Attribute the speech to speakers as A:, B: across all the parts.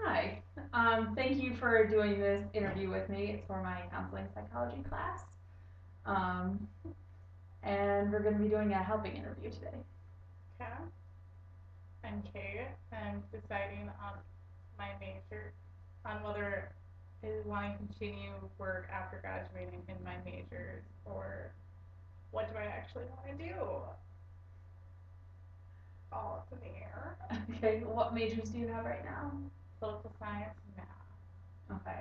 A: Hi. Thank you for doing this interview with me. It's for my counseling psychology class. Um, and we're going to be doing a helping interview today.
B: Okay. I'm Kate. I'm deciding on my major, on whether I want to continue work after graduating in my majors or what do I actually want to do. All up in the air.
A: Okay, what majors do you have right now?
B: Political science and math.
A: Okay.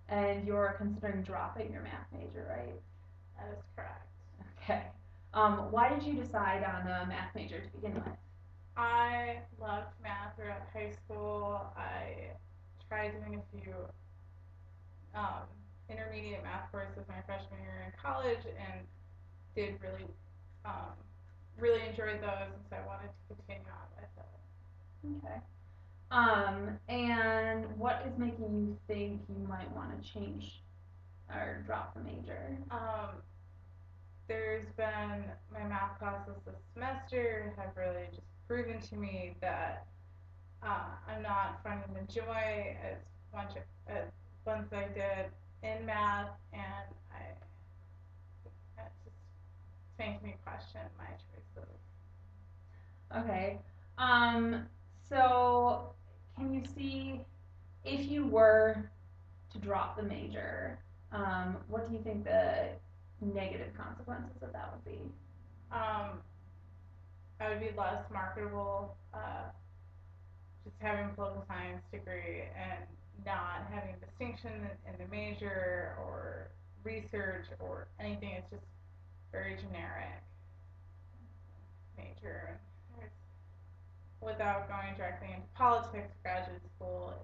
A: And you're considering dropping your math major, right?
B: That is correct.
A: Okay. Why did you decide on a math major to begin with?
B: I loved math throughout high school. I tried doing a few um, intermediate math courses my freshman year in college and did um, really enjoyed those, and so I wanted to continue on with it.
A: Okay. And what is making you think you might want to change or drop the major?
B: There's been my math classes this semester have really just proven to me that I'm not finding the joy much as once I did in math, and it just makes me question my choices.
A: Okay. Um, so can you see if you were to drop the major, what do you think the negative consequences of that would be?
B: Um, I would be less marketable. Just having a political science degree and not having distinction in the major or research or anything. It's just very generic major. It's, without going directly into politics, graduate school,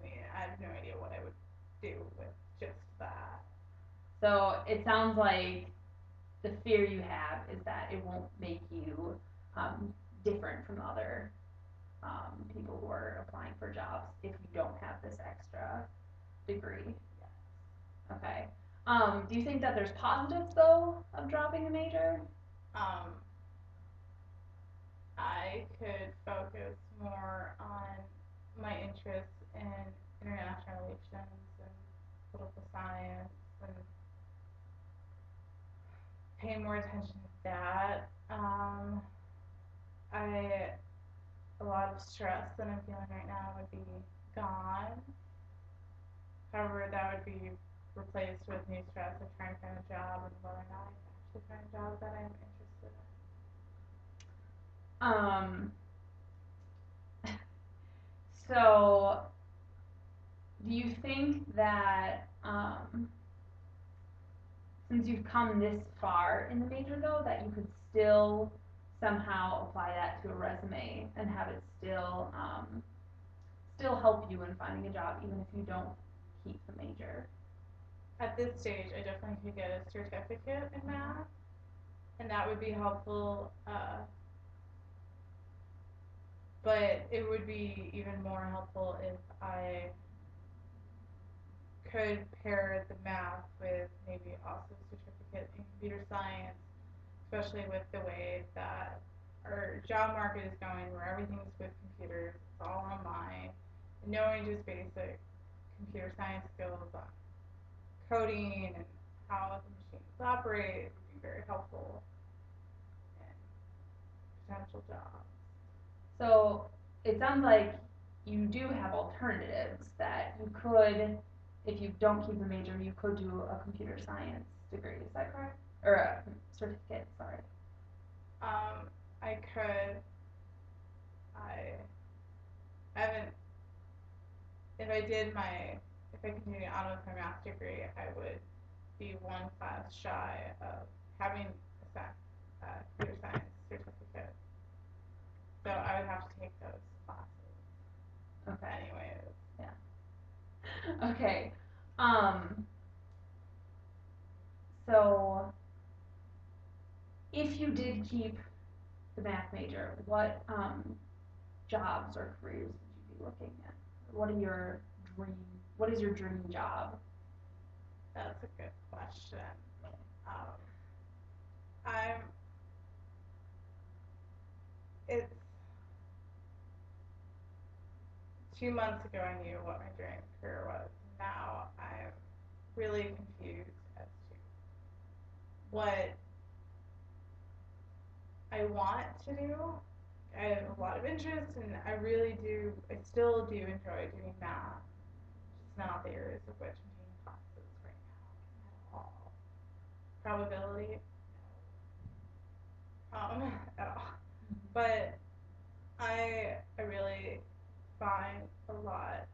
B: I mean, I have no idea what I would do with just that.
A: So it sounds like the fear you have is that it won't make you different from other people who are applying for jobs if you don't have this extra degree.
B: Yes.
A: Okay. Do you think that there's positives though of dropping a major?
B: Um, I could focus more on my interests in international relations and political science and pay more attention to that. I a lot of stress that I'm feeling right now would be gone. However, that would be replaced with new stress of trying to find a job and whether or not I can actually find a job that I'm interested
A: Um, so do you think that since you've come this far in the major though, that you could still somehow apply that to a resume and have it still help you in finding a job even if you don't keep the major?
B: in. At this stage, I definitely could get a certificate in math, and that would be helpful. But it would be even more helpful if I could pair the math with maybe also a certificate in computer science, especially with the way that our job market is going, where everything's with computers, it's all online. And knowing just basic computer science skills on coding and how the machines operate would be very helpful in potential jobs.
A: So it sounds like you do have alternatives that you could, if you don't keep the major, you could do a computer science degree. Is that correct? Or a certificate, sorry.
B: I could, I haven't, if I did my, if I continued on with my math degree, I would be one class shy of having computer science certificate. So I would have to take those classes
A: Okay.
B: anyways.
A: Yeah. Okay. Um, so if you did keep the math major, what jobs or careers would you be looking at? What are your dream? What is your dream job?
B: That's a good question. Um, I'm, it's, 2 months ago I knew what my dream career was. Now I'm really confused as to what I want to do. I have a lot of interest, and I still do enjoy doing math. It's not the areas of which I'm taking classes right now at all. Probability, no, at all. But I really find a lot.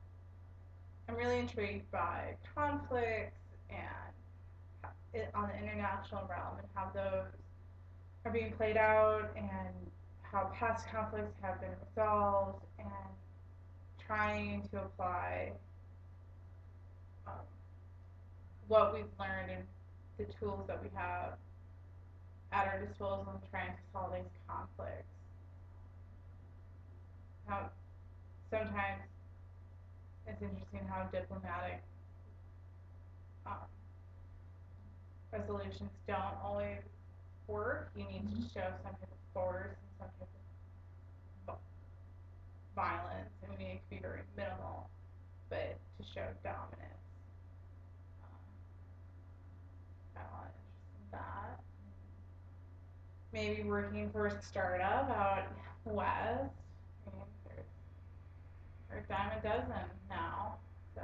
B: I'm really intrigued by conflicts and on the international realm and how those are being played out and how past conflicts have been resolved and trying to apply um, what we've learned and the tools that we have at our disposal and trying to solve these conflicts. How sometimes it's interesting how diplomatic um, resolutions don't always work. You need to show some type of force and some type of violence, and we need to be very minimal, but to show dominance. Got a lot of interest in that. Maybe working for a startup out west. I mean, they're a dime a dozen now, so.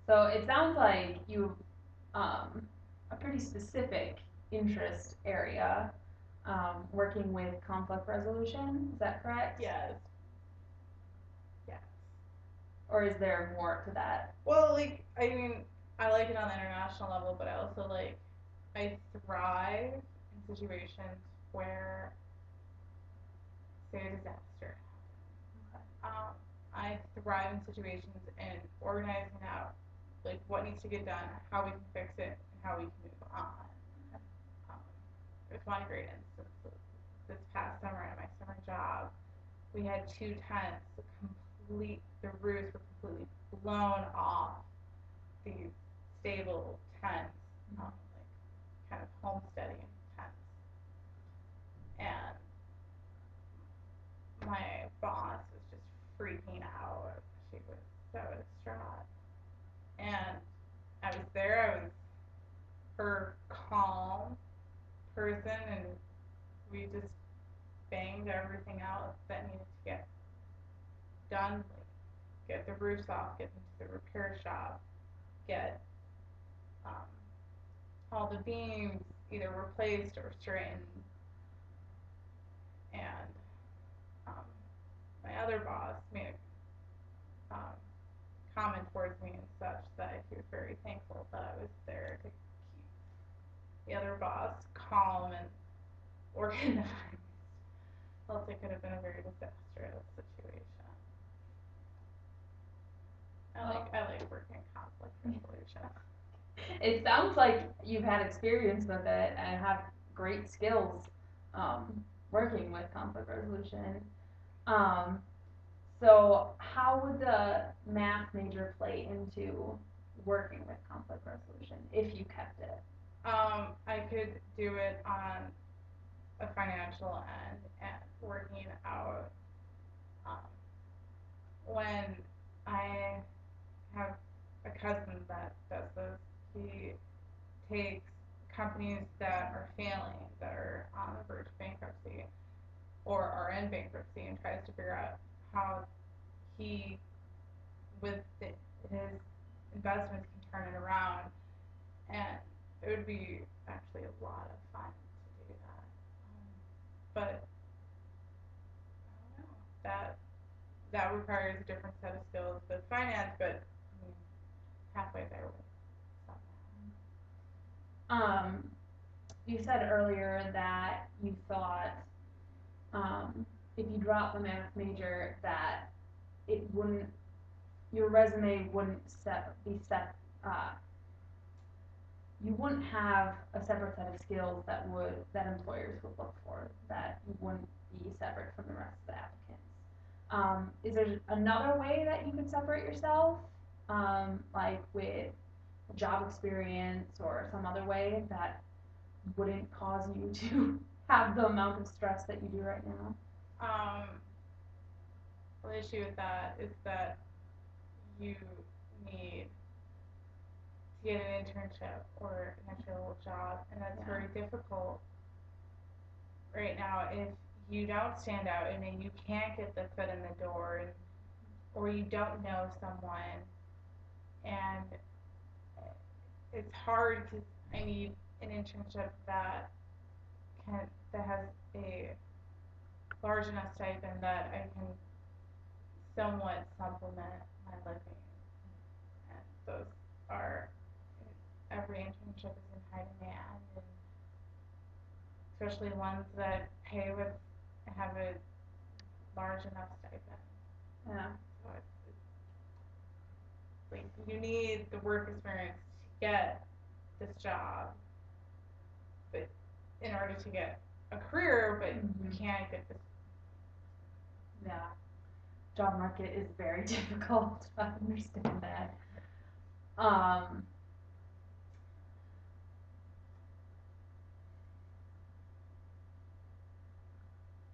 A: So it sounds like you a pretty specific interest area, working with conflict resolution. Is that correct?
B: Yes. Yes.
A: Or is there more to that?
B: Well, like, I mean, I like it on the international level, but I thrive in situations where, say, a disaster. I thrive in situations and organizing out, like, what needs to get done, how we can fix it, and how we can move on. Um, there's one great instance this past summer at my summer job. We had two tents, the roofs were completely blown off these stable tents, like kind of homesteading tents. And my boss was just freaking out. She was so distraught. And I was there, I was her calm person, and we just banged everything out that needed to get done. Like, get the roofs off, get into the repair shop, get um, all the beams either replaced or straightened. And um, my other boss made a comment towards me and such that he was very thankful that I was there to keep the other boss calm and organized. Else it could have been a very disastrous situation. I like working conflict resolution.
A: It sounds like you've had experience with it and have great skills, working with conflict resolution. Um, so how would the math major play into working with conflict resolution if you kept it?
B: I could do it on a financial end and working out. Um, when I have a cousin that does this, he takes companies that are failing, that are on the verge of bankruptcy, or are in bankruptcy, and tries to figure out how he, with his investments, can turn it around. And it would be actually a lot of fun to do that. But I don't know, that requires a different set of skills with finance, but I mean, halfway there with
A: Um, you said earlier that you thought, if you dropped the math major, that it wouldn't, your resume wouldn't uh, you wouldn't have a separate set of skills that employers would look for, that you wouldn't be separate from the rest of the applicants. Is there another way that you could separate yourself, like with job experience or some other way that wouldn't cause you to have the amount of stress that you do right now?
B: um, Well, the issue with that is that you need to get an internship or an entry level job, and that's
A: Yeah.
B: very difficult right now if you don't stand out and then you can't get the foot in the door, and, or you don't know someone, and it's hard because I need an internship can that has a large enough stipend that I can somewhat supplement my living, and those are every internship is in high demand, and especially ones that pay with have a large enough stipend.
A: Yeah.
B: So it's like you need the work experience to get this job, but in order to get a career, but you
A: Mhm.
B: can't get this.
A: Yeah. Job market is very difficult. I understand that. Um,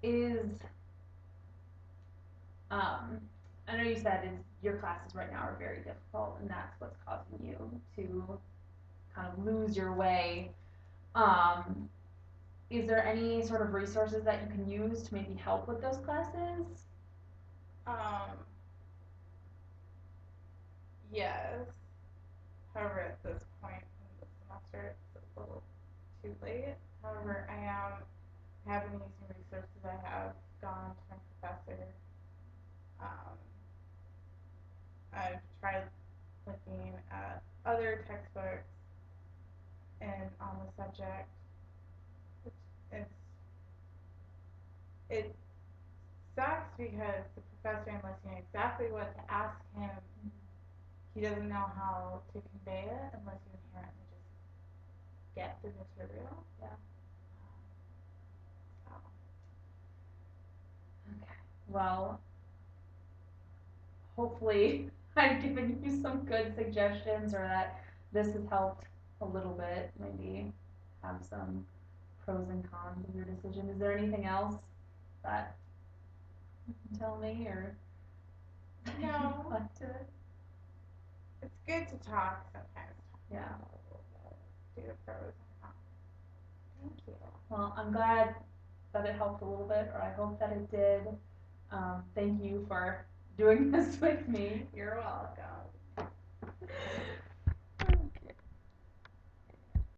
A: is I know you said your classes right now are very difficult, and that's what's causing you to kind of lose your way. Um, is there any sort of resources that you can use to maybe help with those classes?
B: Um, yes. However, at this point in the semester, it's a little too late. However, have been using resources. I have gone to my professor. Um, I've tried looking at other textbooks and on the subject. It's, it's it sucks because the professor, unless you know exactly what to ask him, he doesn't know how to convey it unless you inherently just get the material.
A: Yeah.
B: So,
A: Okay. Well, hopefully I've given you some good suggestions, or that this has helped a little bit. Maybe have some pros and cons of your decision. Is there anything else that you can tell me, or
B: no,
A: you'd like to?
B: it's good to talk sometimes.
A: Yeah.
B: Do the pros and cons. Thank you.
A: Well, I'm glad that it helped a little bit, or I hope that it did. Thank you for doing this with me.
B: You're welcome.